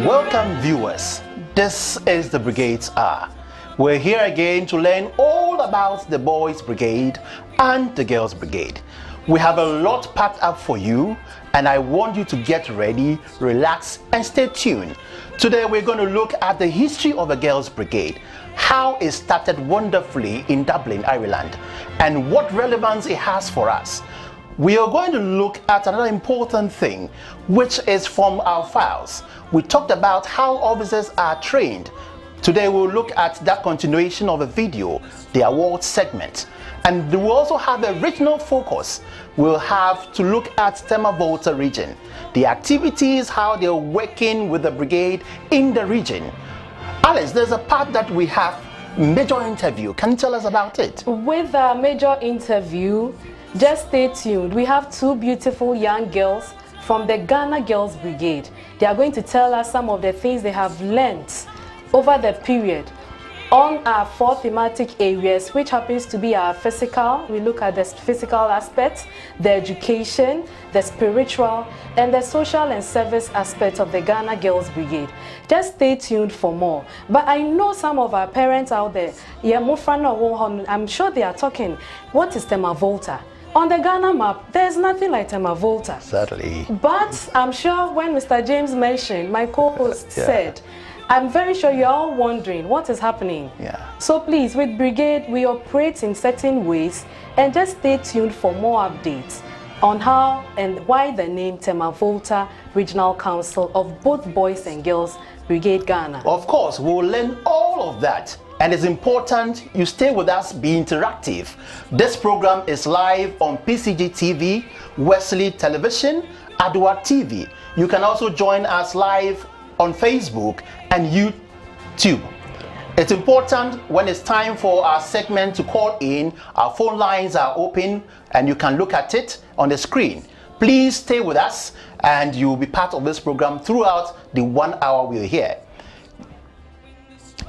Welcome viewers, this is the Brigades are We're here again to learn all about the Boys Brigade and the Girls Brigade. We have a lot packed up for you, and I want you to get ready, relax, and stay tuned. Today we're going to look at the history of the Girls Brigade, how it started wonderfully in Dublin, Ireland, and what relevance it has for us. We are going to look at another important thing, which is from our files. We talked about how officers are trained. Today we'll look at that continuation of a video, the award segment. And we'll also have a regional focus. We'll have to look at 𝗟𝗓𝗘 region, the activities, how they're working with the brigade in the region. Alice, there's a part that we have major interview. Can you tell us about it? With a major interview, just stay tuned. We have two beautiful young girls from the Ghana Girls Brigade. They are going to tell us some of the things they have learned over the period on our 4 thematic areas, which happens to be our physical. We look at the physical aspects, the education, the spiritual, and the social and service aspect of the Ghana Girls Brigade. Just stay tuned for more. But I know some of our parents out there, I'm sure they are talking, what is 𝗟𝗓𝗘? On the Ghana map, there's nothing like 𝗟𝗓𝗘. Certainly. But I'm sure when Mr. James mentioned, my co-host said, I'm very sure you're all wondering what is happening. Yeah. So please, with Brigade, we operate in certain ways, and just stay tuned for more updates on how and why the name 𝗟𝗓𝗘 Regional Council of both Boys and Girls Brigade Ghana. Of course, we'll learn all of that. And it's important you stay with us, be interactive. This program is live on PCG TV, Wesley Television, Adwa TV. You can also join us live on Facebook and YouTube. It's important when it's time for our segment to call in. Our phone lines are open and you can look at it on the screen. Please stay with us and you'll be part of this program throughout the 1 hour we're here.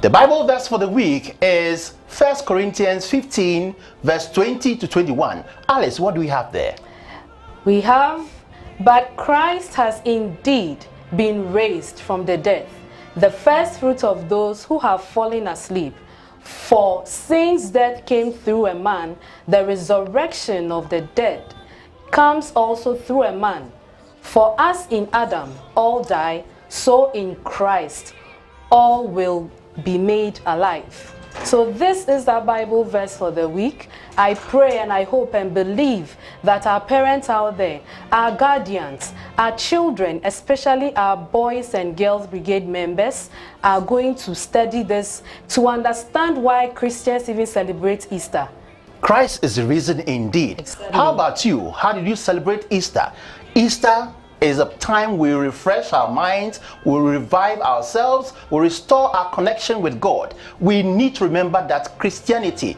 The Bible verse for the week is 1 Corinthians 15 verse 20 to 21. Alice, what do we have there? We have, but Christ has indeed been raised from the dead, the first fruit of those who have fallen asleep. For since death came through a man, the resurrection of the dead comes also through a man. For as in Adam all die, so in Christ all will be made alive. So this is our Bible verse for the week. I pray and I hope and believe that our parents out there, our guardians, our children, especially our Boys and Girls Brigade members, are going to study this to understand why Christians even celebrate Easter. Christ is the reason indeed. Exactly. How about you? How did you celebrate Easter? Easter is a time we refresh our minds, we revive ourselves, we restore our connection with God. We need to remember that Christianity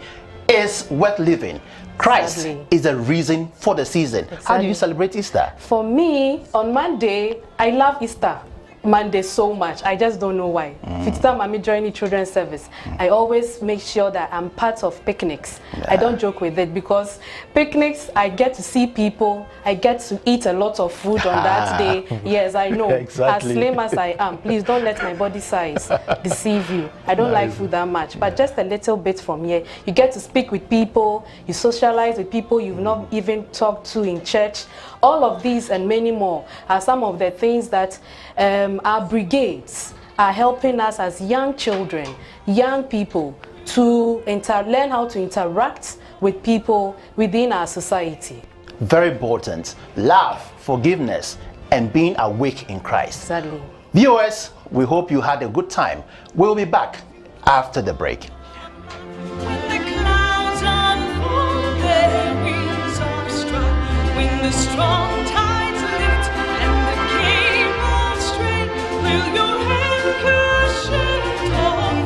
is worth living. Christ is the reason for the season. How do you celebrate Easter? For me, on Monday, I love Easter Monday so much. I just don't know why. If time I'm joining children's service, I always make sure that I'm part of picnics. I don't joke with it because picnics, I get to see people, I get to eat a lot of food on that day. Yes, I know. Exactly. As slim as I am, please don't let my body size deceive you. I don't like food that much, but just a little bit from here. You get to speak with people, you socialize with people you've not even talked to in church. All of these and many more are some of the things that our brigades are helping us as young children, young people, to learn how to interact with people within our society. Very important. Love, forgiveness, and being awake in Christ. Exactly. Viewers, we hope you had a good time. We'll be back after the break. When the clouds unfold, their wings are struck. When the strong tides lift and the cables strain, will your anchor shift over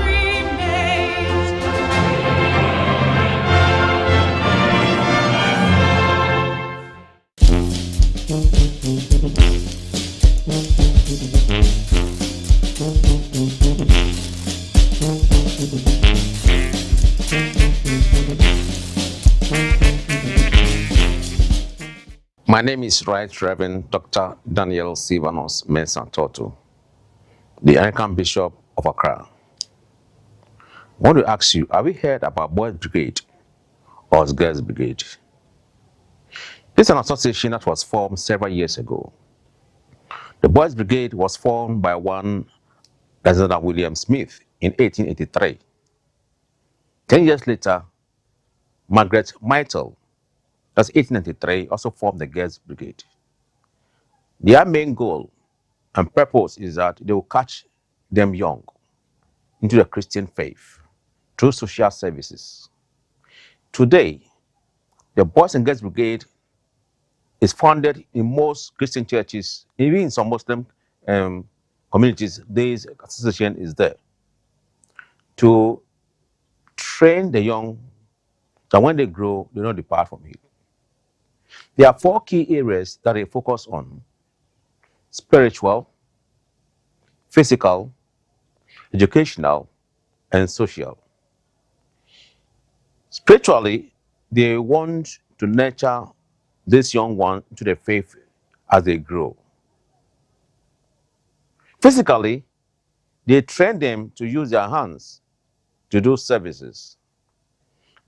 remains? My name is Right Reverend Dr. Daniel Silvanus Mensah Torto, the Anglican Bishop of Accra. I want to ask you, have you heard about Boys Brigade or Girls Brigade? This is an association that was formed several years ago. The Boys Brigade was formed by one Alexander William Smith in 1883. 10 years later, Margaret Meitel, that's 1893, also formed the Girls Brigade. Their main goal and purpose is that they will catch them young into the Christian faith through social services. Today, the Boys and Girls Brigade is founded in most Christian churches, even in some Muslim communities. This association is there to train the young that when they grow, they don't depart from it. There are 4 key areas that they focus on: spiritual, physical, educational, and social. Spiritually, they want to nurture this young one to the faith as they grow. Physically, they train them to use their hands to do services.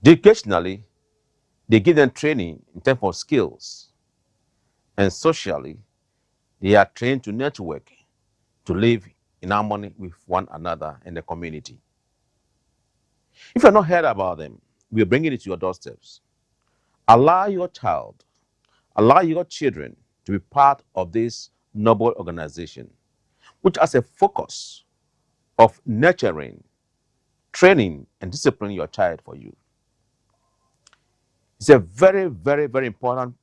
Educationally, they give them training in terms of skills. And socially, they are trained to network, to live in harmony with one another in the community. If you have not heard about them, we are bringing it to your doorsteps. Allow your child, allow your children to be part of this noble organization, which has a focus of nurturing, training, and disciplining your child for you. It's a very, very, very important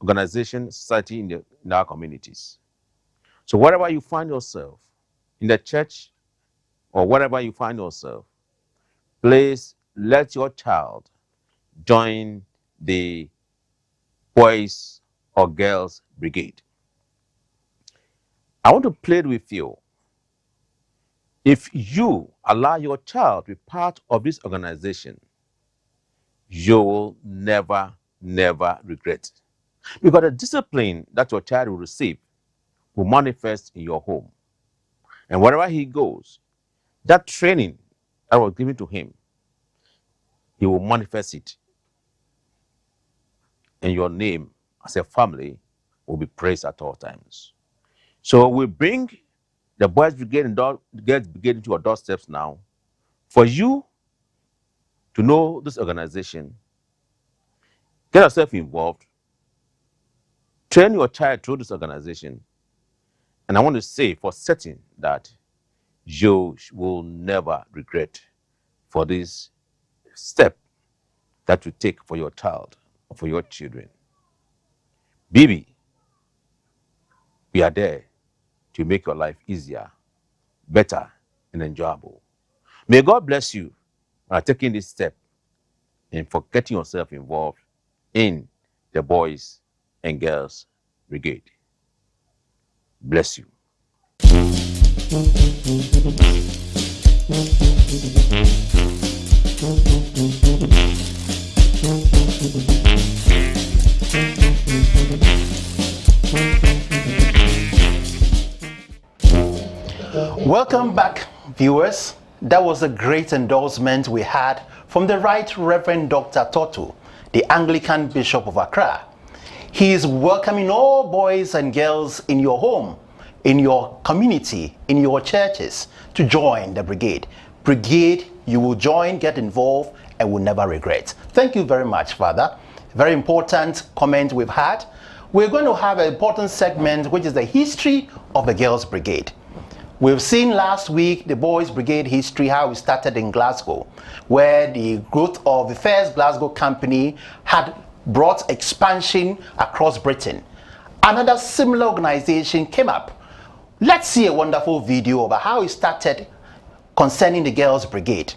organization, society in our communities. So wherever you find yourself, in the church or wherever you find yourself, please let your child join the Boys or Girls Brigade. I want to plead with you. If you allow your child to be part of this organization, you will never, never regret. Because the discipline that your child will receive will manifest in your home. And wherever he goes, that training that was given to him, he will manifest it. And your name as a family will be praised at all times. So we bring the Boys Brigade and Girls Brigade into your doorsteps now for you to know this organization, get yourself involved, train your child through this organization. And I want to say for certain that you will never regret for this step that you take for your child or for your children. Baby, we are there to make your life easier, better, and enjoyable. May God bless you for taking this step and for getting yourself involved in the Boys and Girls Brigade. Bless you. Welcome back, viewers. That was a great endorsement we had from the Right Reverend Dr. 𝗟𝗓𝗘, the Anglican Bishop of Accra. He is welcoming all boys and girls in your home, in your community, in your churches to join the brigade. Brigade, you will join, get involved, and will never regret. Thank you very much, Father. Very important comment we've had. We're going to have an important segment, which is the history of the Girls Brigade. We've seen last week the Boys Brigade history, how it started in Glasgow, where the growth of the first Glasgow company had brought expansion across Britain. Another similar organization came up. Let's see a wonderful video about how it started concerning the Girls Brigade.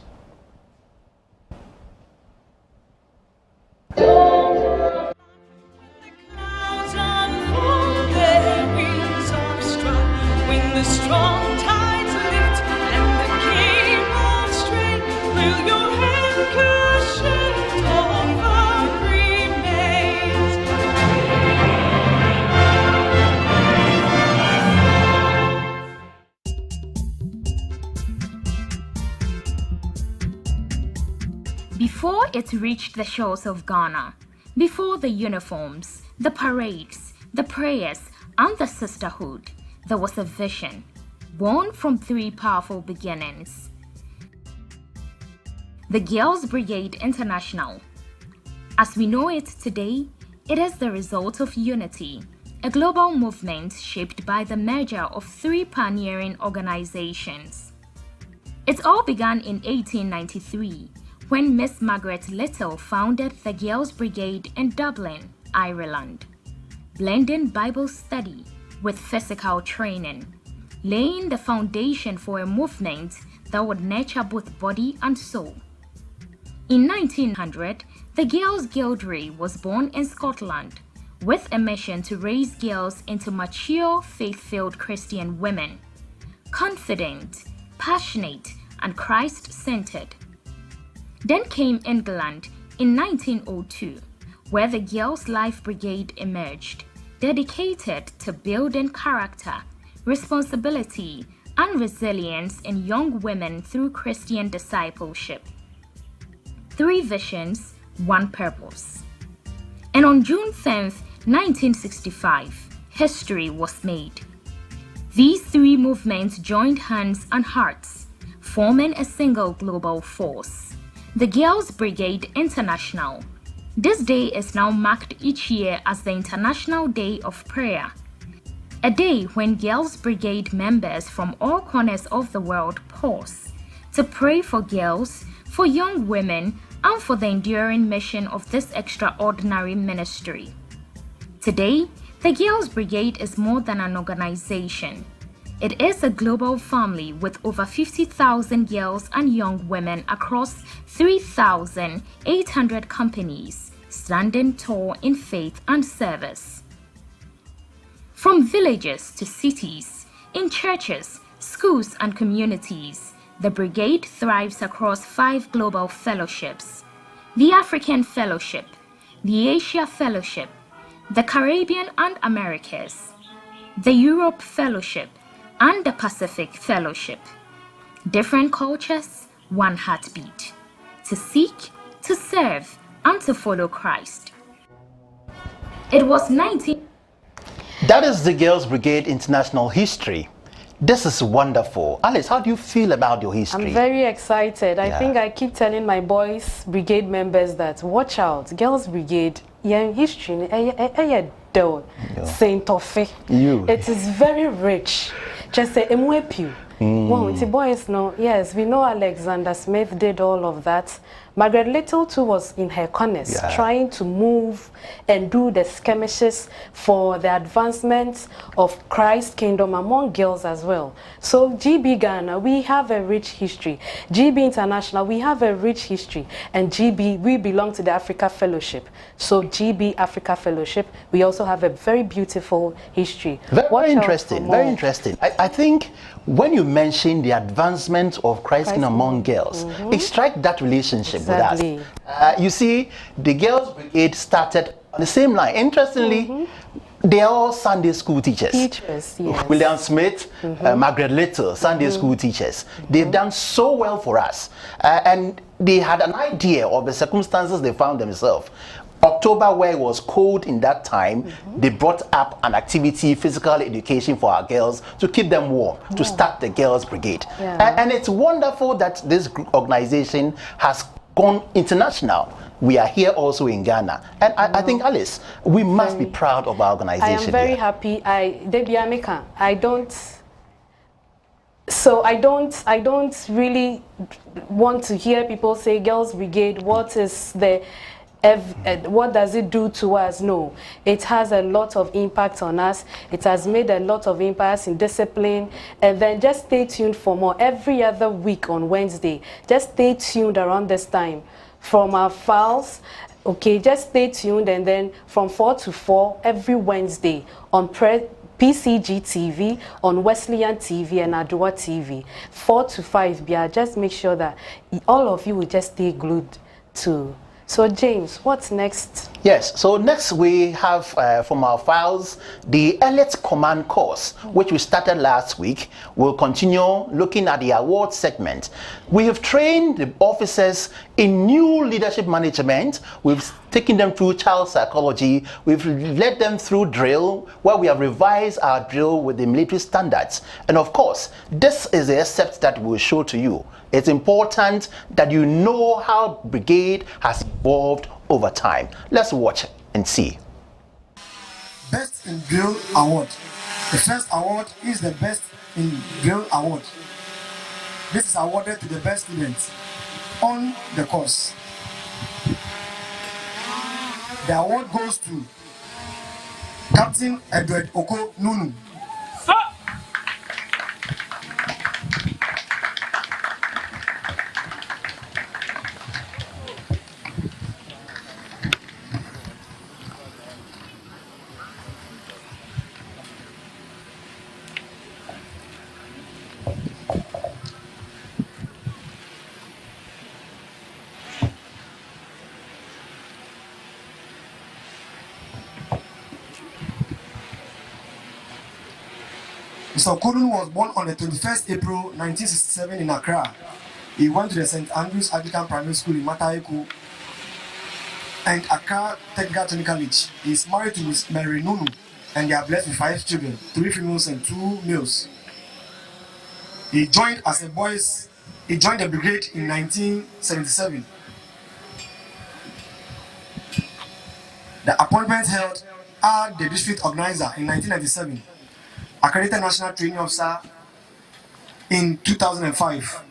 Before it reached the shores of Ghana, before the uniforms, the parades, the prayers, and the sisterhood, there was a vision, born from 3 powerful beginnings. The Girls Brigade International. As we know it today, it is the result of unity, a global movement shaped by the merger of 3 pioneering organizations. It all began in 1893, when Miss Margaret Little founded the Girls Brigade in Dublin, Ireland, blending Bible study with physical training, laying the foundation for a movement that would nurture both body and soul. In 1900, the Girls' Guildry was born in Scotland, with a mission to raise girls into mature, faith-filled Christian women, confident, passionate, and Christ-centered. Then came England in 1902, where the Girls' Life Brigade emerged, dedicated to building character, responsibility, and resilience in young women through Christian discipleship. 3 visions, 1 purpose. And on June 10th, 1965, history was made. These 3 movements joined hands and hearts, forming a single global force, the Girls Brigade International. This day is now marked each year as the International Day of Prayer, a day when Girls Brigade members from all corners of the world pause to pray for girls, for young women, and for the enduring mission of this extraordinary ministry. Today, the Girls Brigade is more than an organization. It is a global family with over 50,000 girls and young women across 3,800 companies, standing tall in faith and service. From villages to cities, in churches, schools, and communities, the brigade thrives across 5 global fellowships: the African Fellowship, the Asia Fellowship, the Caribbean and Americas, the Europe Fellowship, and the Pacific Fellowship. Different cultures, 1 heartbeat. To seek, to serve, and to follow Christ. It was 19... That is the Girls Brigade International history. This is wonderful. Alice, how do you feel about your history? I'm very excited. I think I keep telling my boys brigade members that watch out, Girls Brigade, history, Saint Toffee. It is very rich. Just say emwepu. Well, the boys know. Yes, we know Alexander Smith did all of that. Margaret Little too was in her corners, trying to move and do the skirmishes for the advancement of Christ's kingdom among girls as well. So GB Ghana, we have a rich history. GB International, we have a rich history. And GB, we belong to the Africa Fellowship. So GB Africa Fellowship, we also have a very beautiful history. Very interesting, very interesting. I think when you mention the advancement of Christ's kingdom among girls, it strikes that relationship with us. You see, the Girls Brigade started on the same line. Interestingly, they are all Sunday school teachers. Yes. William Smith, Margaret Little, Sunday school teachers. They've done so well for us. And they had an idea of the circumstances they found themselves. October, where it was cold in that time, they brought up an activity, physical education for our girls to keep them warm, to start the Girls Brigade. And it's wonderful that this organization has gone international. We are here also in Ghana. And I think, Alice, we must be proud of our organization. I am very happy. I don't really want to hear people say Girls Brigade, what is the what does it do to us? No, it has a lot of impact on us. It has made a lot of impact in discipline. And then just stay tuned for more every other week on Wednesday. Just stay tuned around this time from our files. Okay, just stay tuned, and then from 4 to 4 every Wednesday on PCG TV, on Wesleyan TV and Adua TV. 4 to 5, just make sure that all of you will just stay glued to. So James, what's next? Yes, so next we have from our files the Elite Command course, which we started last week. We'll continue looking at the award segment. We have trained the officers in new leadership management. We've taken them through child psychology. We've led them through drill, where we have revised our drill with the military standards. And of course, this is the excerpt that we'll show to you. It's important that you know how brigade has evolved over time. Let's watch and see. Best in Drill Award. The first award is the Best in Drill Award. This is awarded to the best students on the course. The award goes to Captain 𝗟𝗜𝗘𝗃. Mr. Okodun was born on the 21st April 1967 in Accra. He went to the St. Andrews Anglican Primary School in Mataiku and Accra Technical Training College. He is married to Miss Mary Nunu and they are blessed with 5 children, 3 females and 2 males. He joined the brigade in 1977. The appointment held as the district organizer in 1997. Accredited National Training Officer in 2005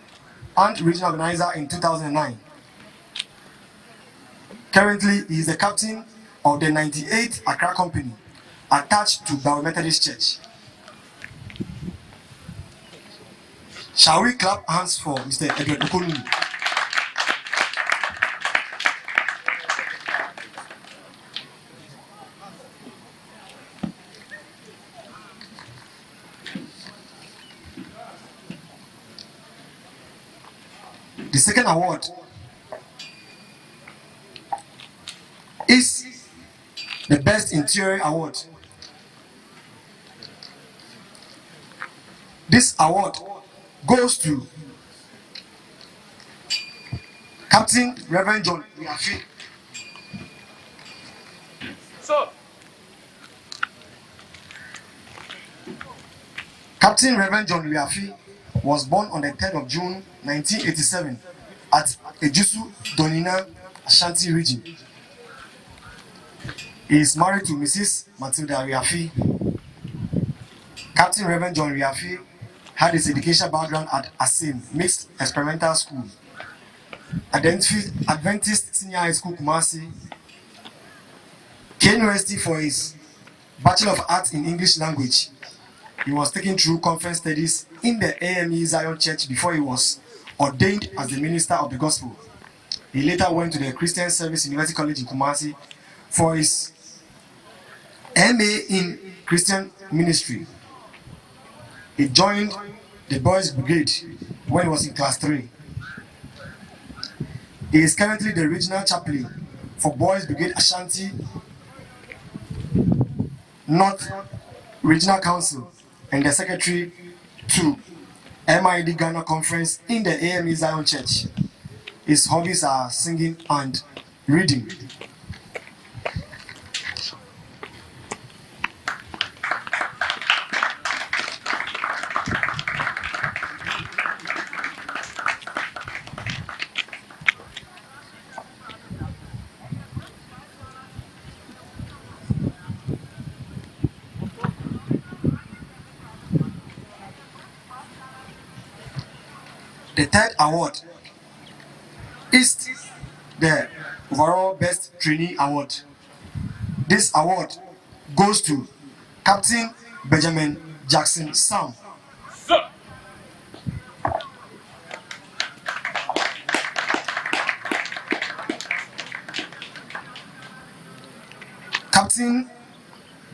and Regional Organizer in 2009. Currently, he is the captain of the 98th Accra Company attached to Bawa Methodist Church. Shall we clap hands for Mr. 𝗟𝗜𝗃𝗃? The second award is the Best Interior Award. This award goes to Captain Reverend John 𝗟𝗜𝗃𝗃. Captain Reverend John 𝗟𝗟𝗃𝗃 was born on the 3rd of June 1987 at Ejisu, Donina, Ashanti region. He is married to Mrs. Matilda 𝗟𝗟𝗃. Captain Reverend John 𝗟𝗟𝗃 had his educational background at ASIM Mixed Experimental School, Adventist Senior High School, Kumasi, K University for his Bachelor of Arts in English Language. He was taken through conference studies in the AME Zion Church before he was ordained as the minister of the gospel. He later went to the Christian Service University College in Kumasi for his MA in Christian Ministry. He joined the Boys Brigade when he was in class 3. He is currently the regional chaplain for Boys Brigade Ashanti North Regional Council and the secretary to MID Ghana Conference in the AME Zion Church. His hobbies are singing and reading. The third award is the overall Best Trainee Award. This award goes to Captain Benjamin Jackson Sam. Captain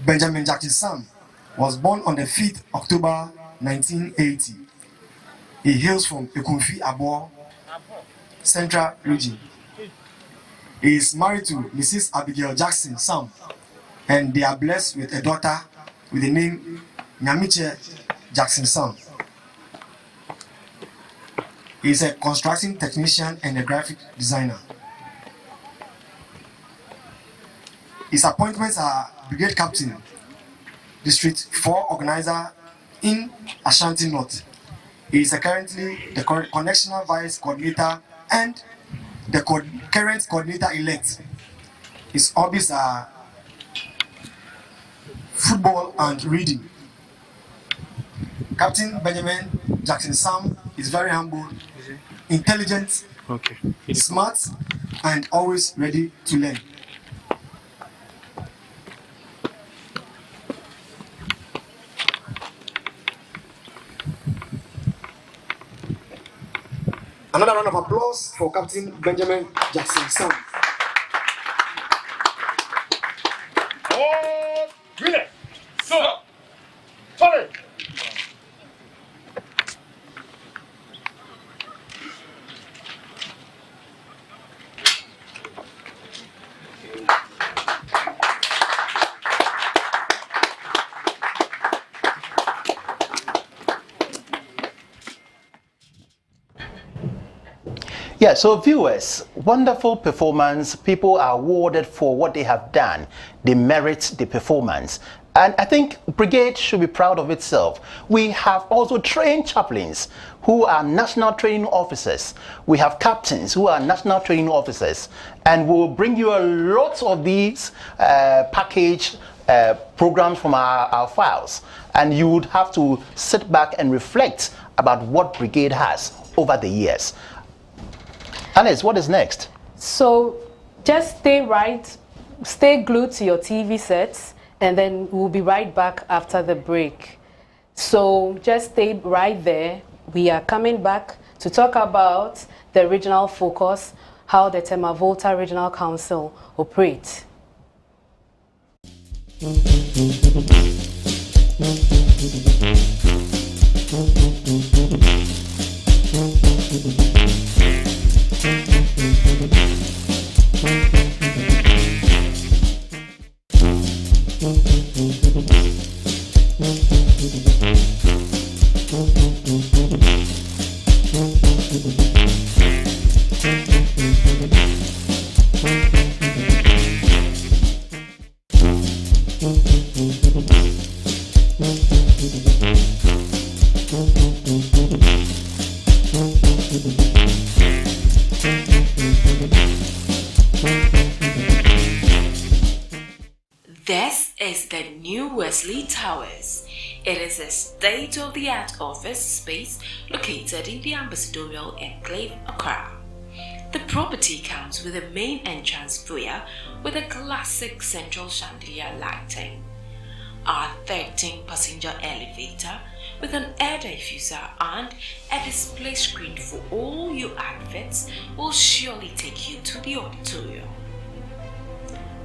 Benjamin Jackson Sam was born on the 5th October 1980. He hails from 𝗟𝗜𝗃𝗃 Central Region. He is married to Mrs. Abigail Jackson Sam, and they are blessed with a daughter with the name 𝗟𝗜𝗙𝗘 Jackson Sam. He is a construction technician and a graphic designer. His appointments are Brigade Captain, District 4 Organizer in Ashanti North. He is currently the Connectional Vice Coordinator and the current Coordinator-elect. His hobbies are football and reading. Captain Benjamin Jackson Sam is very humble, intelligent, smart, and always ready to learn. Another round of applause for Captain Benjamin Jackson Sam. Yeah, so viewers, wonderful performance. People are awarded for what they have done. They merit the performance. And I think Brigade should be proud of itself. We have also trained chaplains who are national training officers. We have captains who are national training officers. And we'll bring you a lot of these packaged programs from our files. And you would have to sit back and reflect about what Brigade has over the years. Alice, what is next? So just stay glued to your TV sets, and then we'll be right back after the break. So just stay right there. We are coming back to talk about the regional focus, how the 𝗟𝗓𝗘 Regional Council operates. This is the new Wesley Towers. It is a state-of-the-art office space located in the Ambassadorial Enclave, Accra. The property comes with a main entrance foyer with a classic central chandelier lighting. Our 13-passenger elevator with an air diffuser and a display screen for all your outfits will surely take you to the auditorium.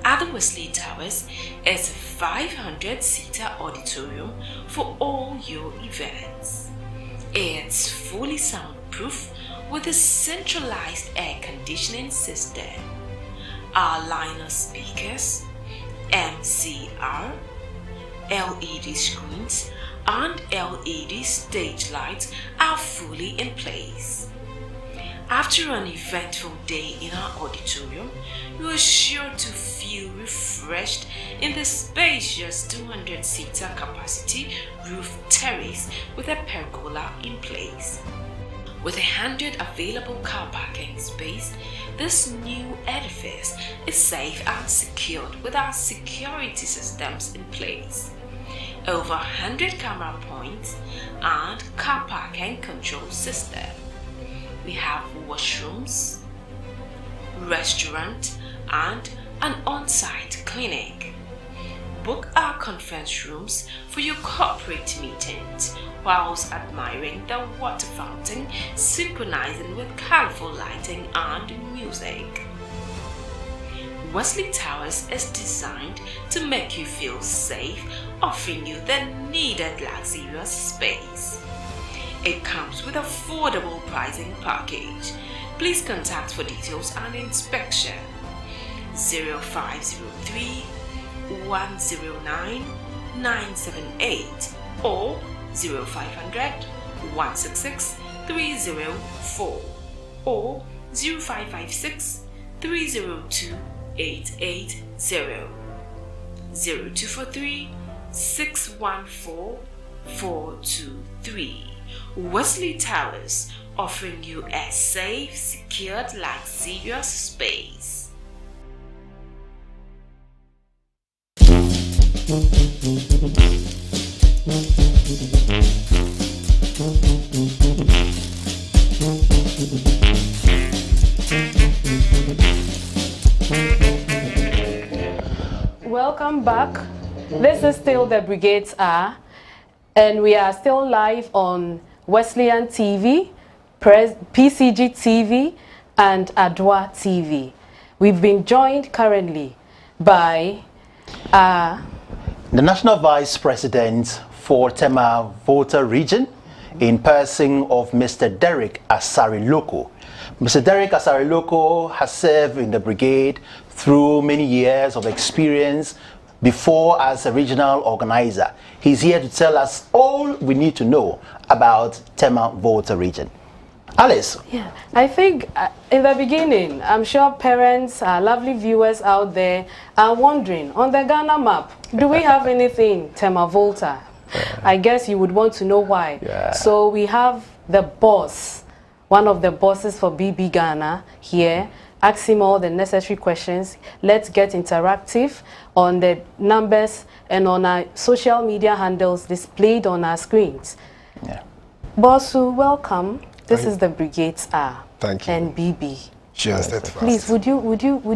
At the Wesley Towers is a 500-seater auditorium for all your events. It's fully soundproof with a centralized air conditioning system. Our line of speakers, MCR, LED screens, and LED stage lights are fully in place. After an eventful day in our auditorium, you are sure to feel refreshed in the spacious 200-seater capacity roof terrace with a pergola in place. With 100 available car parking space, this new edifice is safe and secured with our security systems in place. Over 100 camera points and car parking control system. We have washrooms, restaurant, and an on-site clinic. Book our conference rooms for your corporate meetings whilst admiring the water fountain synchronizing with colorful lighting and music. Wesley Towers is designed to make you feel safe, offering you the needed luxurious space. It comes with affordable pricing package. Please contact for details and inspection. 0503 109 978 or 0500 166 304 or 0556 302 880 0243 614 423. Wesley Towers, offering you a safe, secured, luxurious space. Welcome back. This is still the Brigades are, and we are still live on Wesleyan TV, PCG TV, and Adwa TV. We've been joined currently by the National Vice President for 𝗟𝗓𝗡 region, in person of Mr. 𝗟𝗓𝗡𝗘. Mr. 𝗟𝗓𝗡𝗘 has served in the brigade through many years of experience before as a regional organizer. He's here to tell us all we need to know about 𝗟𝗓𝗡 region. Alice? Yeah, I think in the beginning, I'm sure parents, lovely viewers out there are wondering, on the Ghana map, do we have anything 𝗟𝗓𝗡? I guess you would want to know why. Yeah. So we have the boss, one of the bosses for BB Ghana here. Ask him all the necessary questions. Let's get interactive on the numbers and on our social media handles displayed on our screens. Yeah. Bossu, welcome. This is the Brigades are. Thank you. And BB. Sure, steadfast. Please, would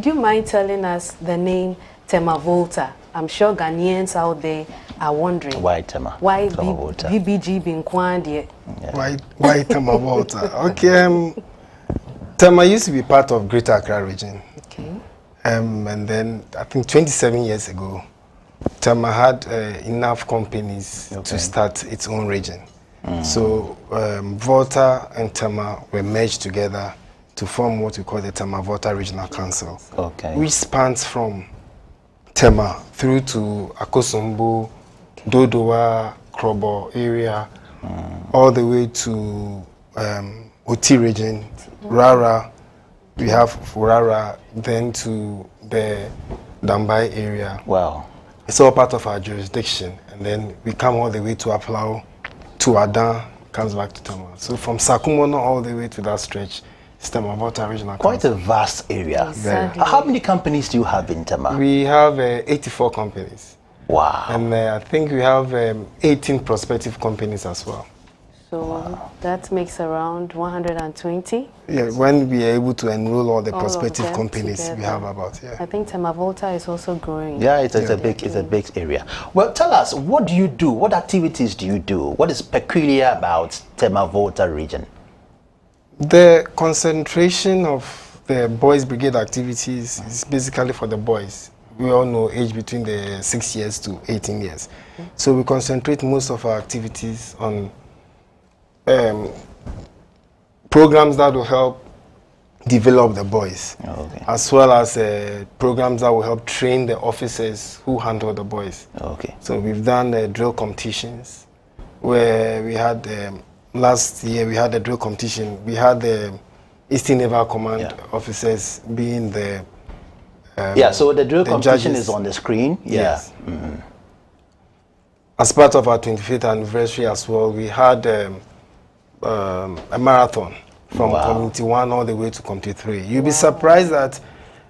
you mind telling us the name 𝗟𝗓𝗡? I'm sure Ghanaians out there are wondering Why 𝗟𝗓𝗡? why 𝗟𝗓𝗡? BBG been quiet. Why 𝗟𝗓𝗡? Okay, 𝗟𝗓𝗡 used to be part of Greater Accra region. Okay. And then I think 27 years ago, 𝗟𝗓𝗡 had enough companies to start its own region. So Volta and 𝗟𝗓𝗡 were merged together to form what we call the 𝗟𝗓-Volta Regional Council, which spans from 𝗟𝗓𝗡 through to Akosombo, Dodowa, Krobo area, all the way to Oti region, Rara. We have Rara, then to the Dambai area. Wow. It's all part of our jurisdiction. And then we come all the way to Aplau, to Adan, comes back to 𝗟𝗓𝗡. So from Sakumono all the way to that stretch, it's 𝗟𝗓-Volta Regional Quite Council. a vast area. Exactly. How many companies do you have in 𝗟𝗓𝗡? We have 84 companies. Wow. And I think we have 18 prospective companies as well. So that makes around 120. Yeah, when we are able to enroll all the All of prospective them companies, we together. have about, I think 𝗟𝗓𝗡 is also growing. Yeah, it's a big area. Well, tell us, what do you do? What activities do you do? What is peculiar about 𝗟𝗓𝗡 region? The concentration of the boys brigade activities is basically for the boys. We all know age between the 6 years to 18 years. So we concentrate most of our activities on programs that will help develop the boys, as well as programs that will help train the officers who handle the boys. So we've done drill competitions where we had last year we had a drill competition. We had the Eastern Naval Command officers being the so the drill competition judges. is on the screen. Yes. As part of our 25th anniversary as well, we had a marathon from Community 1 all the way to Community 3. You'll be surprised that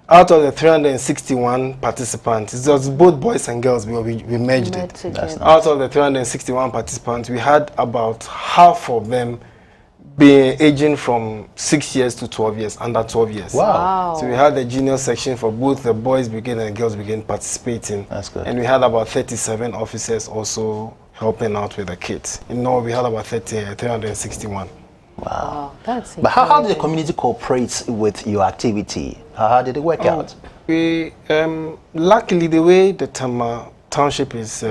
out of the 361 participants, it was both boys and girls, we merged it. Out of the 361 participants, we had about half of them being aging from 6 years to 12 years, under 12 years. Wow. So we had the junior section for both the boys brigade and the girls brigade participating. That's good. And we had about 37 officers also helping out with the kids. In all, we had about 361. Wow, that's But how did the community cooperate with your activity? How did it work out? We luckily the way the township is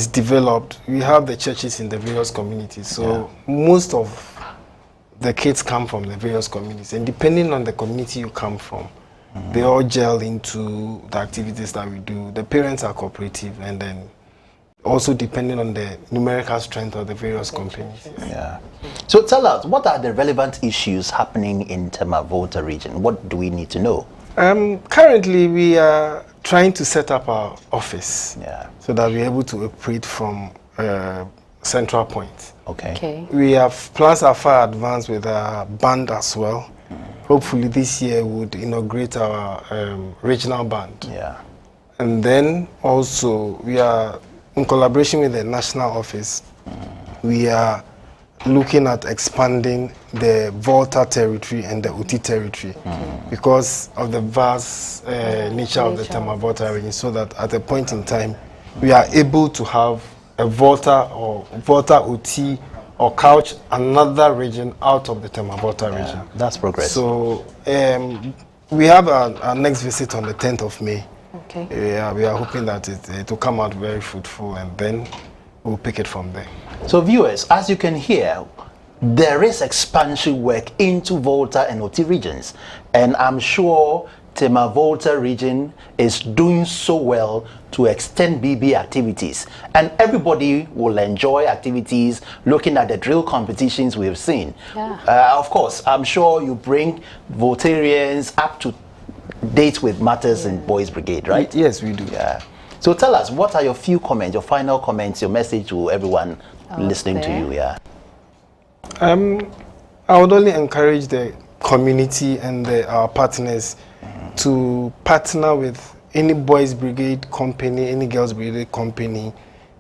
developed, we have the churches in the various communities. So most of the kids come from the various communities, and depending on the community you come from, They all gel into the activities that we do. The parents are cooperative, and then also depending on the numerical strength of the various companies. Yeah. So tell us, what are the relevant issues happening in 𝗟𝗓𝗘 region? What do we need to know? Currently, we are trying to set up our office, so that we're able to operate from central point. Okay. We have plans are far advanced with our band as well. Hopefully this year we would inaugurate our regional band. Yeah. And then also we are in collaboration with the national office. We are looking at expanding the Volta territory and the 𝗟𝗓𝗘 territory because of the vast nature of the 𝗟𝗓𝗘 region, so that at a point in time we are able to have a Volta or Volta 𝗟𝗓𝗘 or couch another region out of the 𝗟𝗓𝗘 region. That's progress. So we have our next visit on the 10th of May. Okay. We are hoping that it will come out very fruitful, and then we'll pick it from there. So viewers, as you can hear, there is expansion work into Volta and 𝗟𝗓𝗘 regions, and I'm sure 𝗟𝗓𝗘 region is doing so well to extend BB activities, and everybody will enjoy activities looking at the drill competitions we've seen. Of course, I'm sure you bring Voltarians up to date with matters in Boys Brigade, right? Yes, we do. Yeah. So tell us, what are your few comments, your final comments, your message to everyone listening to you? Yeah. I would only encourage the community and our partners to partner with any Boys Brigade company, any Girls Brigade company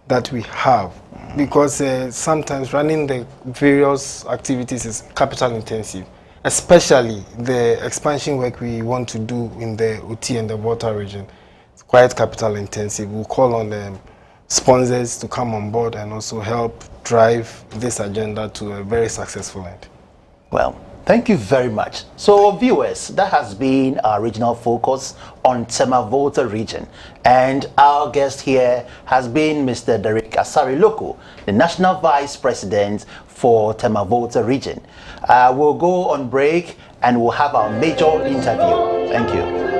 that we have, because sometimes running the various activities is capital intensive, especially the expansion work we want to do in the 𝗟𝗓𝗘 and the Volta region. It's quite capital intensive. We'll call on the sponsors to come on board and also help drive this agenda to a very successful end. Well, thank you very much. So viewers, that has been our regional focus on 𝗟𝗓𝗘 region, and our guest here has been Mr. 𝗟𝗓𝗘𝗃, the National Vice President for 𝗟𝗓𝗘 region. We'll go on break and we'll have our major interview. Thank you.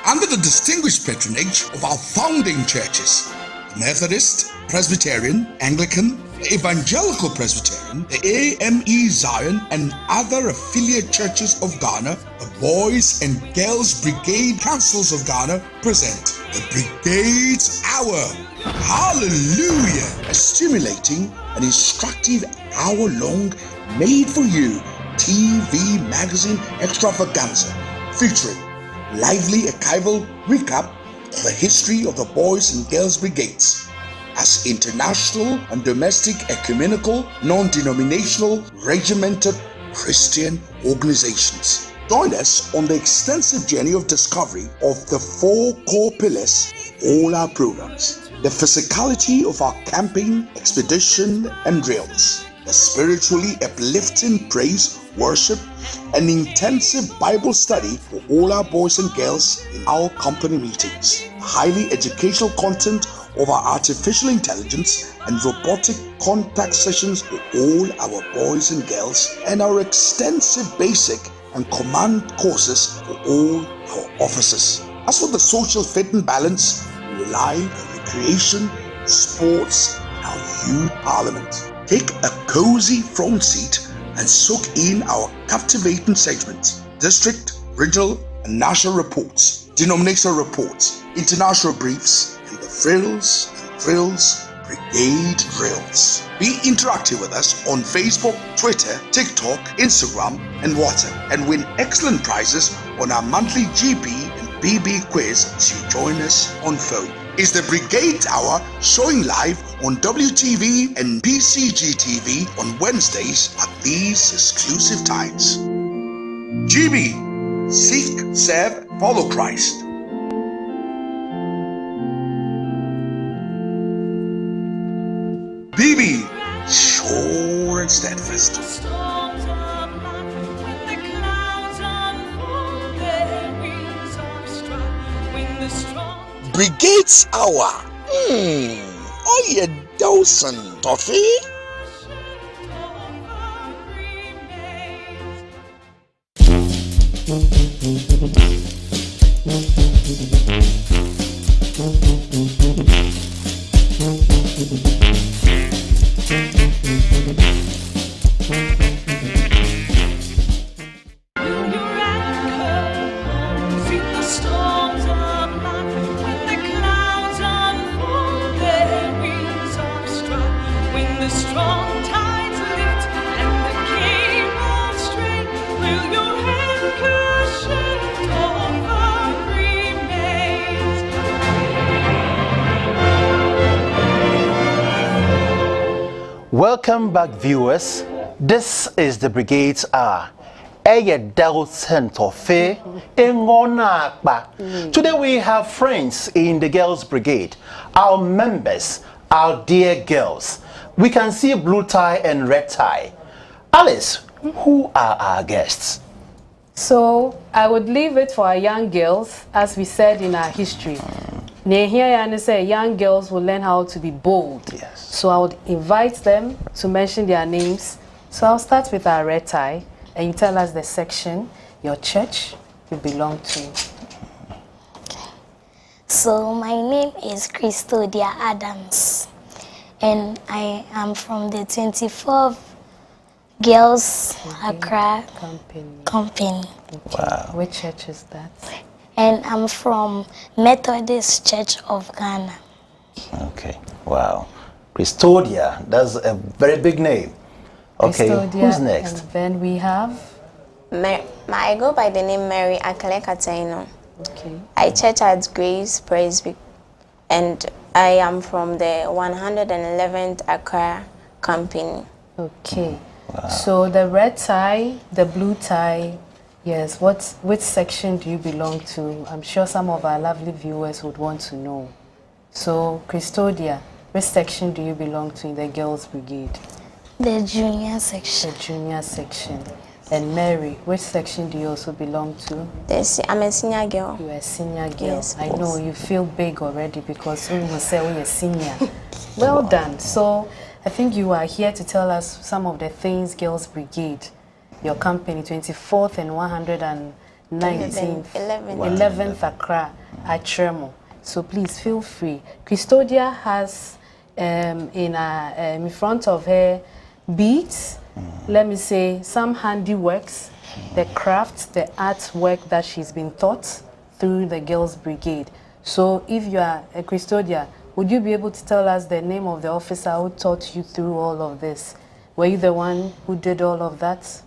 Under the distinguished patronage of our founding churches, the Methodist, Presbyterian, Anglican, the Evangelical Presbyterian, the 𝗟𝗓𝗡𝗍𝗂, and other affiliate churches of Ghana, the Boys and Girls Brigade Councils of Ghana present the Brigades Hour. Hallelujah! A stimulating and instructive hour-long, made-for-you TV magazine extravaganza featuring lively archival recap of the history of the Boys and Girls Brigades as international and domestic ecumenical, non-denominational, regimented Christian organizations. Join us on the extensive journey of discovery of the 4 core pillars of all our programs: the physicality of our camping, expedition, and drills, the spiritually uplifting praise, worship, and intensive Bible study for all our boys and girls in our company meetings, highly educational content of our artificial intelligence and robotic contact sessions for all our boys and girls, and our extensive basic and command courses for all our officers. As for the social fit and balance, we rely on recreation, sports, and our youth parliament. Take a cozy front seat and soak in our captivating segments: district, regional, and national reports, denominational reports, international briefs, and the frills and thrills Brigade Drills. Be interactive with us on Facebook, Twitter, TikTok, Instagram, and WhatsApp, and win excellent prizes on our monthly GP and BB quiz as you join us on phone. It's the Brigade Hour, showing live on WTV and BCGTV on Wednesdays at these exclusive times. GB, seek, serve, follow Christ. BB, sure and steadfast. Storms of life, when the clouds unfold, their wings are struck, when the strong Brigades Hour. Oh, you dozen, Toffee. Welcome back, viewers. This is the Brigades Hour. Today we have friends in the Girls Brigade, our members, our dear girls. We can see blue tie and red tie. Alice, who are our guests? So I would leave it for our young girls, as we said in our history. Here say young girls will learn how to be bold. Yes. So I would invite them to mention their names. So I'll start with our red tie, and you tell us the section, your church you belong to. Okay. So my name is Christodia Adams, and I am from the 24th Girls Accra Company. Okay. Wow. Which church is that? And I'm from Methodist Church of Ghana. Okay, wow. Christodia, that's a very big name. Okay, Christodia, who's next? And then we have? I go by the name Mary 𝗟𝗓𝗘. Okay. I church at Grace Presby, and I am from the 111th Accra Company. Okay. Wow. So the red tie, the blue tie, yes, which section do you belong to? I'm sure some of our lovely viewers would want to know. So, Christodia, which section do you belong to in the Girls Brigade? The junior section. The junior section. And Mary, which section do you also belong to? I'm a senior girl. You're a senior girl. Yes, I know you feel big already because we will say we're a senior. Well done. So, I think you are here to tell us some of the things Girls Brigade, your company, 24th and 119th, 11th Accra at Tremo. So please feel free. Christodia has in front of her beads, let me say, some handiworks, the crafts, the artwork that she's been taught through the Girls Brigade. So if you are a Christodia, would you be able to tell us the name of the officer who taught you through all of this? Were you the one who did all of that?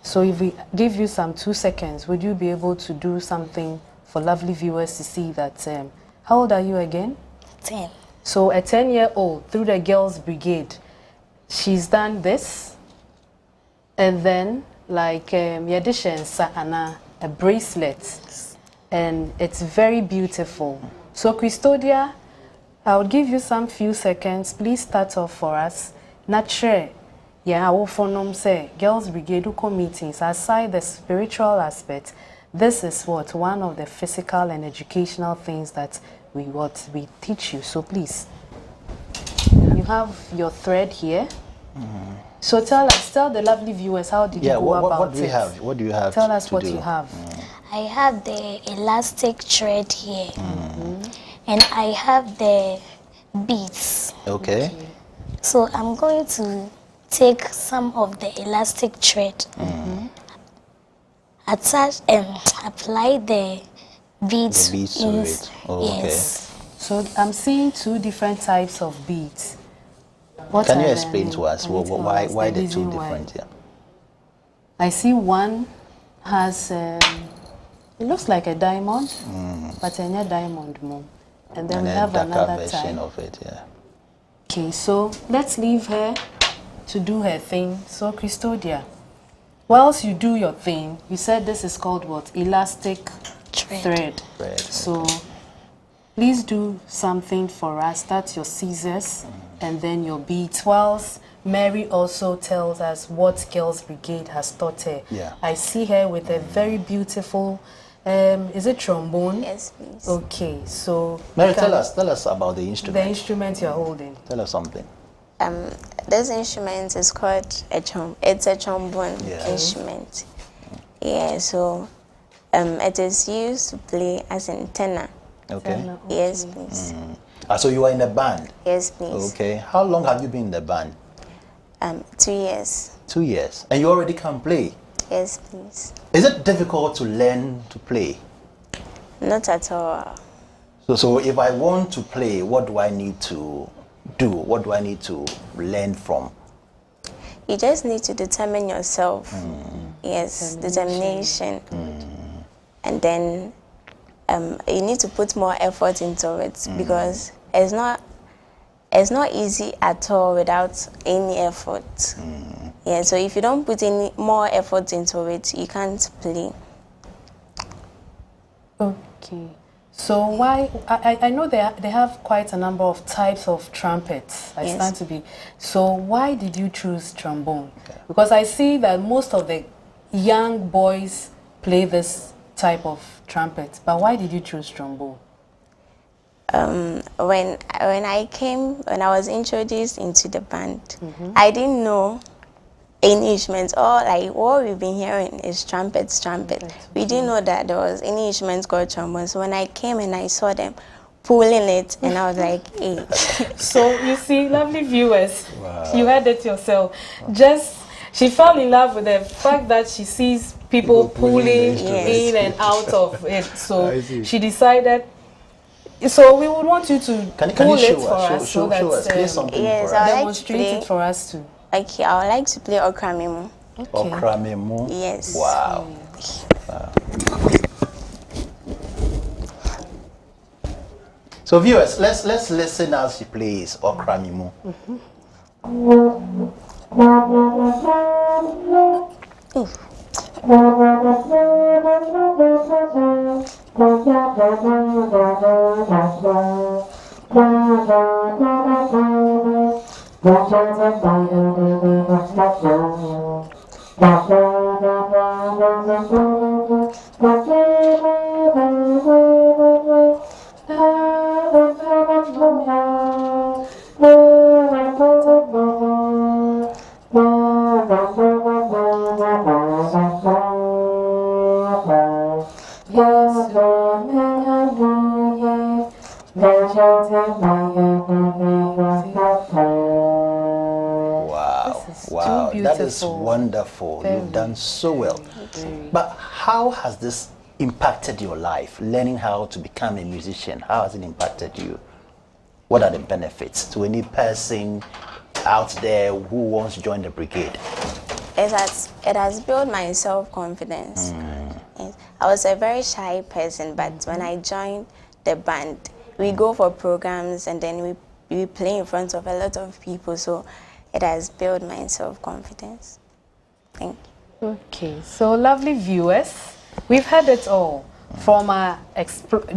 So if we give you some 2 seconds, would you be able to do something for lovely viewers to see that? How old are you again? 10. So a 10-year-old through the Girls Brigade, she's done this, and then like Yadisha and a bracelet, and it's very beautiful. So Christodia, I will give you some few seconds. Please start off for us. Not sure. Yeah, I will phone say Girls Brigade meetings. Aside the spiritual aspect, this is one of the physical and educational things that we teach you. So please, you have your thread here. So tell the lovely viewers, how did you go about what do you it? have? What do you have? Tell us what you have. I have the elastic thread here, and I have the beads. Okay. So I'm going to take some of the elastic thread, attach and apply the beads. To it. Oh, yes. Okay. So I'm seeing two different types of beads. What Can you are explain them? to us Can you tell why us the two reason why? different? Yeah. I see one has, it looks like a diamond, but it's not diamond more. And then And we a have darker another version type. of it, yeah. Okay, so let's leave her to do her thing. So Custodia, whilst you do your thing, you said this is called what? Elastic thread. So please do something for us. Start your scissors and then your beads. Whilst Mary also tells us what Girls Brigade has taught her. Yeah. I see her with a very beautiful, is it trombone? Yes, please. Okay, so Mary, you can- tell us about the instrument. the instrument you're holding. Tell us something. This instrument is called it's a trombone Yeah. instrument. Yeah, so it is used to play as an tenor. Okay. Yes, please. So you are in a band? Yes, please. Okay. How long have you been in the band? 2 years. 2 years. And you already can play? Yes, please. Is it difficult to learn to play? Not at all. So if I want to play, what do I need to do? What do I need to learn from? You just need to determine yourself. Yes, determination. And then you need to put more effort into it because it's not easy at all without any effort. Yeah, so if you don't put any more effort into it, you can't play. Okay. So why, I know they have quite a number of types of trumpets. I Yes. stand to be. So why did you choose trombone? Because I see that most of the young boys play this type of trumpet. But why did you choose trombone? When I was introduced into the band, I didn't know any instruments. All like what we've been hearing is trumpet. We didn't know that there was any instruments called trombone. So when I came and I saw them pulling it, and I was like, hey. So you see, lovely viewers, you heard it yourself. She fell in love with the fact that she sees people pulling in and out of it. So she decided. So we would want you to pull it for us so that play something Yes, for us. I would like to demonstrate play. it for us too. Okay, I would like to play 𝗟𝗓𝗡. 𝗟𝗓𝗡. Yes. Wow. So viewers, let's listen as she plays 𝗟𝗓𝗡. Wow, that is wonderful. You've done so well. But how has this impacted your life, learning how to become a musician? How has it impacted you? What are the benefits to any person out there who wants to join the brigade? It has built my self-confidence. Yes. I was a very shy person, but when I joined the band, we go for programs and then we play in front of a lot of people. So it has built my self-confidence. Thank you. Okay, so lovely viewers, we've heard it all from our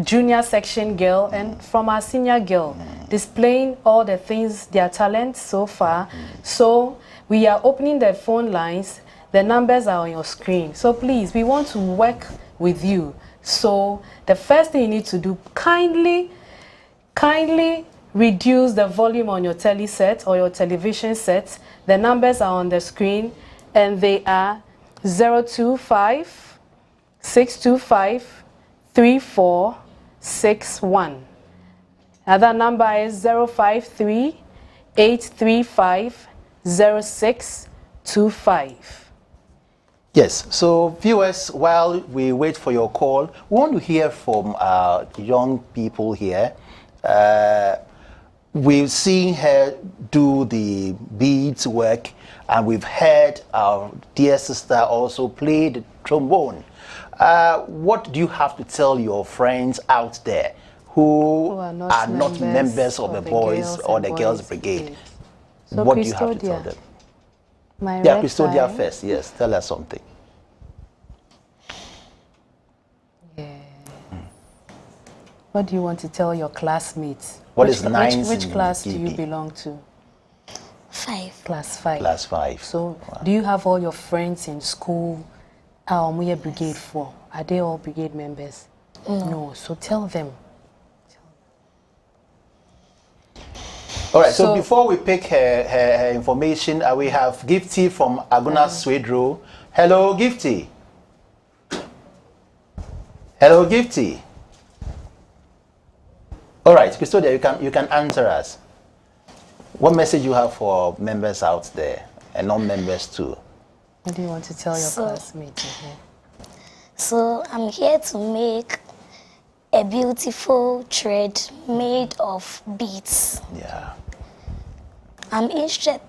junior section girl and from our senior girl, displaying all the things, their talents so far. So we are opening the phone lines. The numbers are on your screen. So please, we want to work with you. So the first thing you need to do, kindly reduce the volume on your telly set or your television set. The numbers are on the screen and they are 025 625 3461. Another number is 053 835 0625. Yes, so viewers, while we wait for your call, we want to hear from young people here. We've seen her do the beads work, and we've heard our dear sister also play the trombone. What do you have to tell your friends out there who are not members of the boys or the girls brigade? So what do you have to tell them? Custodia first. Yes, tell us something. What do you want to tell your classmates? Which class do you belong to? 5. Class 5. Class 5. So, do you have all your friends in school? We are brigade 4. Are they all brigade members? No. So tell them. All right. So before we pick her information, we have Gifty from 𝗟𝗓𝗡. Hello, Gifty. Hello, Gifty. All right, Custodia, you can answer us. What message you have for members out there and non-members too? What do you want to tell your classmates? So I'm here to make a beautiful thread made of beads. Yeah. I'm interested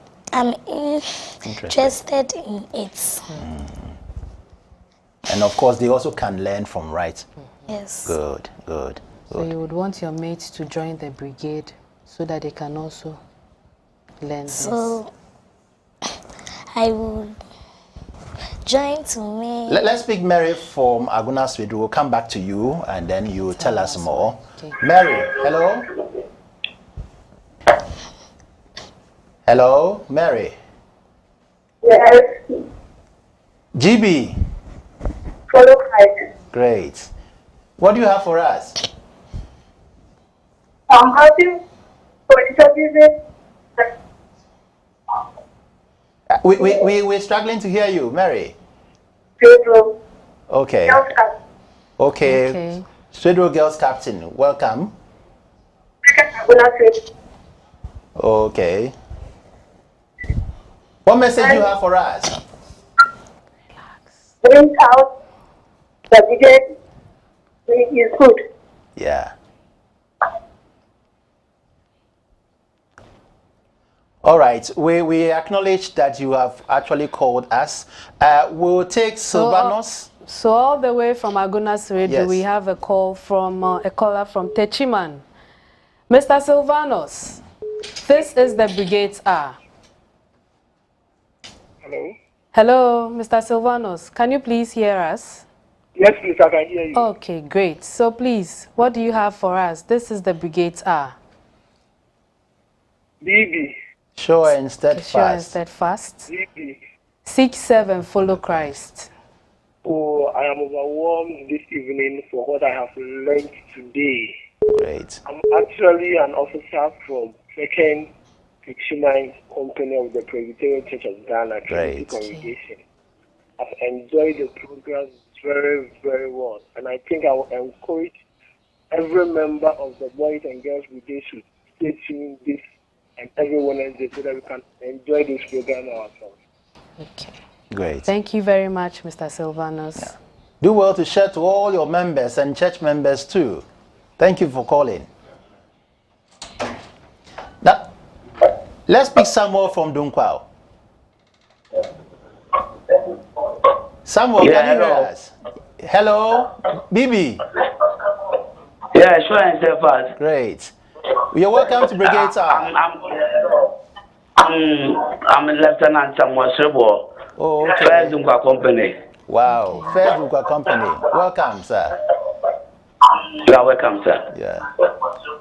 in it. And of course, they also can learn from, right? Yes. Good, good. So you would want your mates to join the brigade so that they can also learn so I would join to me. Let's pick Mary from 𝗟𝗓𝗡. We'll come back to you and then you will tell us more. Okay. Mary, hello? Hello, Mary? Yes. GB? Follow Christ. Great. What do you have for us? I'm helping for the services. We're struggling to hear you, Mary. Okay. Okay. Swedro Girls Captain, welcome. Okay. What message do you have for us? Bring out the brigade is good. Yeah. All right, we acknowledge that you have actually called us. We'll take Silvanos. So all the way from 𝗟𝗓𝗡, yes. We have a call from a caller from 𝗟𝗓𝗡. Mr. Silvanos, this is the Brigades 𝗟𝗓𝗡. Hello. Hello, Mr. Silvanos. Can you please hear us? Yes, please, I can hear you. Okay, great. So please, what do you have for us? This is the Brigades 𝗟𝗓𝗡. BB. Sure and steadfast. Sure and steadfast. 6-7, follow Christ. Oh, I am overwhelmed this evening for what I have learned today. Great. I'm actually an officer from 2nd Fisherman's Company of the Presbyterian Church of Ghana, Trinity Congregation. I've enjoyed the program very, very well, and I think I will encourage every member of the Boys and Girls Brigade to stay tuned this and everyone else so that we can enjoy this program ourselves. Okay. Great. Thank you very much, Mr. Silvanos. Yeah. Do well to share to all your members and church members too. Thank you for calling. Now, let's pick Samuel from Dunkwao. Samuel, can you hear us? Hello, Bibi. Yeah, sure and steadfast. Great. You're welcome to Brigades 𝗟𝗓𝗡. I'm Lieutenant Samuel Srebo. Oh, okay. First Dunkwao Company. Wow, First Dunkwao Company. Welcome, sir. You are welcome, sir. Yeah.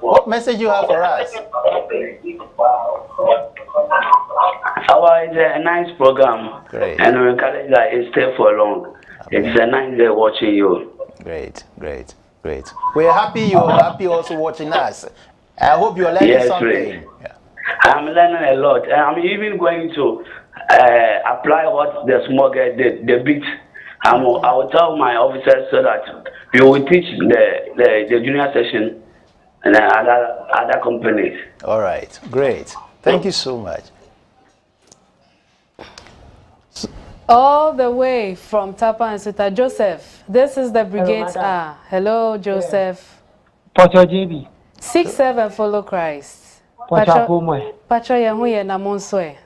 What message you have for us? It's a nice program. Great. And we encourage that it stay for long. Amen. It's a nice day watching you. Great, great, great. We're happy you're happy also watching us. I hope you're learning something. Really. Yeah. I'm learning a lot. I'm even going to apply what the small guy did, the beat. I will tell my officers so that you will teach the junior session and other companies. All right, great. Thank you so much. All the way from Tapa and Sita, Joseph. This is the Brigades 𝗟𝗓𝗡. Hello, Joseph. Porto JB. 6-7 follow Christ. Pacho ya huye na monswe.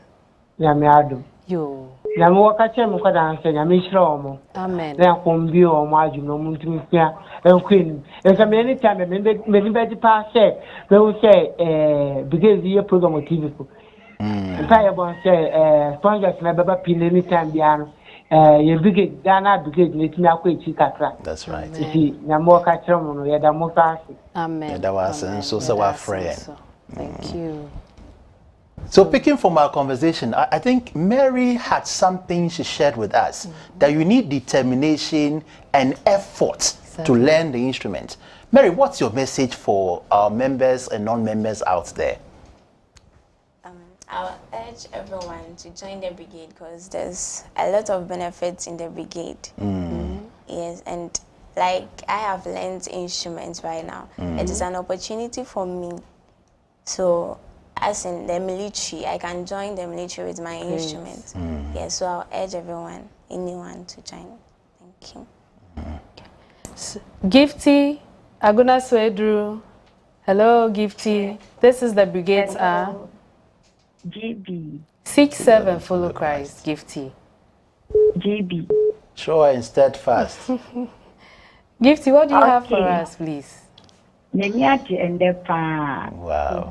Yamiado. Yo. Yamu wakache mukada anse yamishra omo. Amen. Na kumbi omo aju no muntu mfia enqueen. Esa me anytime me be pa say we will say because the program on TV ko. Entire bon say sponsors na baba pin anytime biano. You Brigade Ghana Brigade let me akwa kakra. That's right. See yamu wakache mo no yeda mo fa. Amen. That was so our friend. Thank you. So picking from our conversation, I think Mary had something she shared with us, that you need determination and effort to learn the instrument. Mary, what's your message for our members and non-members out there? I'll urge everyone to join the brigade because there's a lot of benefits in the brigade. Yes, and like I have learned instruments right now. It is an opportunity for me. So as in the military, I can join the military with my instruments. Yes, so I'll urge anyone to join. Thank you. Gifty, Aguna Swedru. Hello, Gifty. This is the Brigades GB. 6-7 follow Christ, Gifty. GB. Sure and steadfast. Gifty, what do you have for us, please? Wow.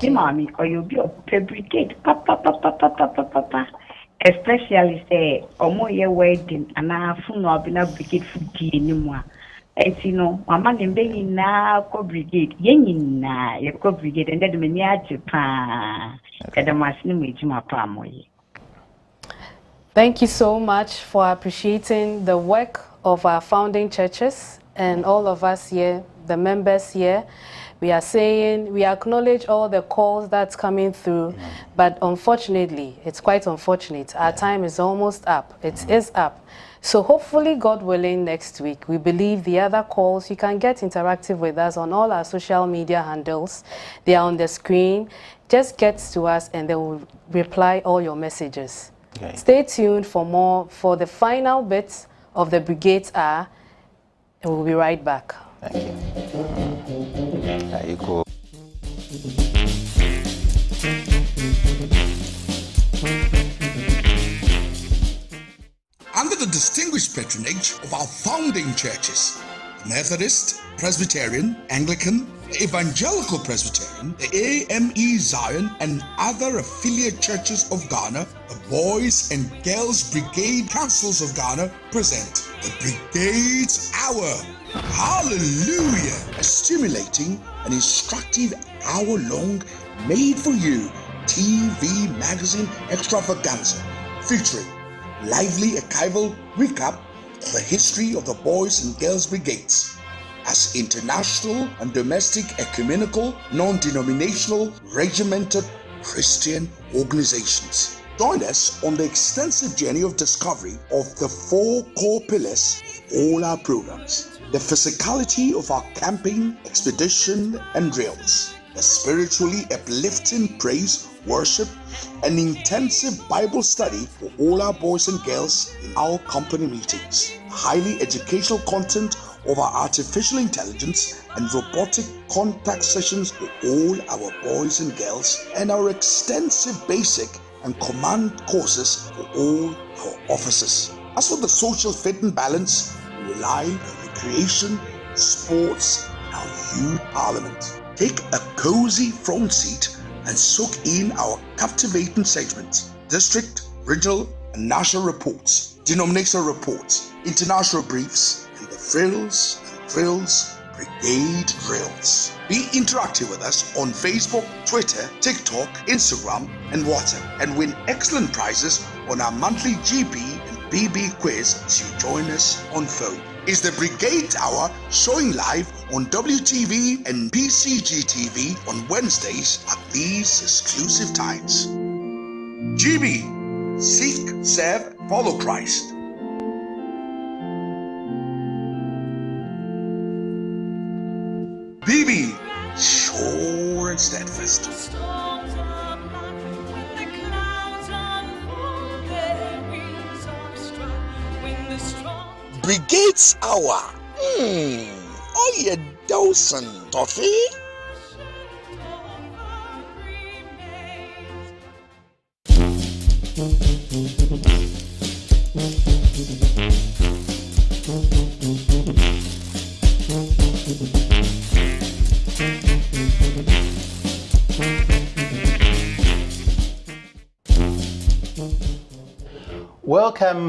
Mommy, or you'll be a brigade. Papa. Especially say, or your wedding, and I have no been a brigade for anymore. As you know, Mamma and Benny now co brigade, yen na, your co brigade, and then many Japan. And I must meet my family. Thank you so much for appreciating the work of our founding churches and all of us here, the members here. We are saying, we acknowledge all the calls that's coming through, but unfortunately, it's quite unfortunate. Our time is almost up. It is up. So hopefully, God willing, next week, we believe the other calls, you can get interactive with us on all our social media handles. They are on the screen. Just get to us and they will reply all your messages. Okay. Stay tuned for more, for the final bits of the Brigades and we'll be right back. Thank you. There you go. Under the distinguished patronage of our founding churches, the Methodist, Presbyterian, Anglican, the Evangelical Presbyterian, the 𝗟𝗜𝗘, and other affiliate churches of Ghana, the Boys and Girls Brigade Councils of Ghana present the Brigades Hour. Hallelujah! A stimulating and instructive hour-long, made-for-you TV magazine extravaganza featuring lively archival recap of the history of the Boys and Girls Brigades as international and domestic ecumenical, non-denominational, regimented Christian organizations. Join us on the extensive journey of discovery of the 4 core pillars of all our programs: the physicality of our camping, expedition, and drills, the spiritually uplifting praise, worship, and intensive Bible study for all our boys and girls in our company meetings, highly educational content of our artificial intelligence and robotic contact sessions for all our boys and girls, and our extensive basic and command courses for all our officers. As for the social fit and balance, we rely on recreation, sports, and our youth parliament. Take a cozy front seat and soak in our captivating segments: district, regional, and national reports, denominational reports, international briefs, and the frills and thrills Brigade Drills. Be interactive with us on Facebook, Twitter, TikTok, Instagram, and WhatsApp, and win excellent prizes on our monthly GB and BB quiz as you join us on phone. Is the Brigade Hour showing live on WTV and PCGTV on Wednesdays at these exclusive times. GB, seek, serve, follow Christ. BB, sure and steadfast. Brigades Hour. Oh, you 𝗟𝗜𝗘, Toffee. Welcome,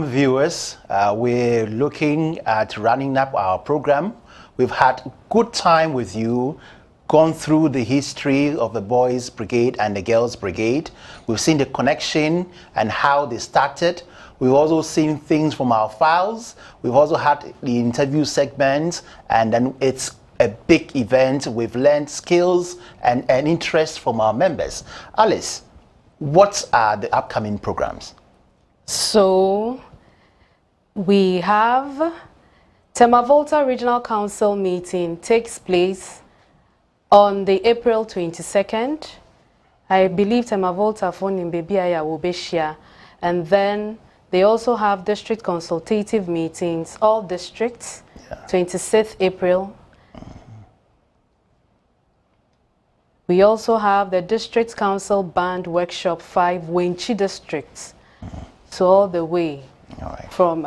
viewers. We're looking at running up our program. We've had a good time with you, gone through the history of the Boys Brigade and the Girls Brigade. We've seen the connection and how they started. We've also seen things from our files. We've also had the interview segments, and then it's a big event. We've learned skills and interest from our members. Alice, what are the upcoming programs? So we have 𝗟𝗓𝗘𝗘 Regional Council meeting takes place on the April 22nd. I believe 𝗟𝗓𝗘𝗘 phone in Baby will be share. And then they also have district consultative meetings, all districts, 26th April. We also have the District Council Band Workshop 5, Wenchi Districts. So all the way from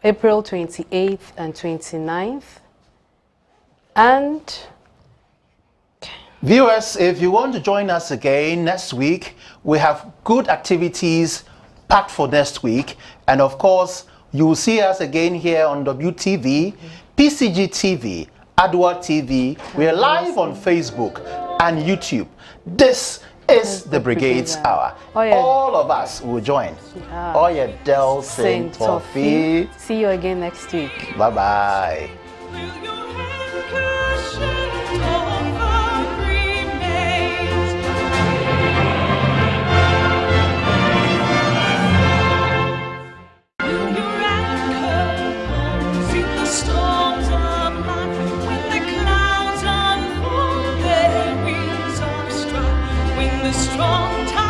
April 28th and 29th. And viewers, if you want to join us again next week, we have good activities packed for next week. And of course, you will see us again here on WTV, PCG TV, Adwa TV. We are live on Facebook and YouTube. This is the Brigades Hour. All of us will join. 𝗟𝗓𝗘𝗘𝗘. See you again next week. Bye-bye. Strong time.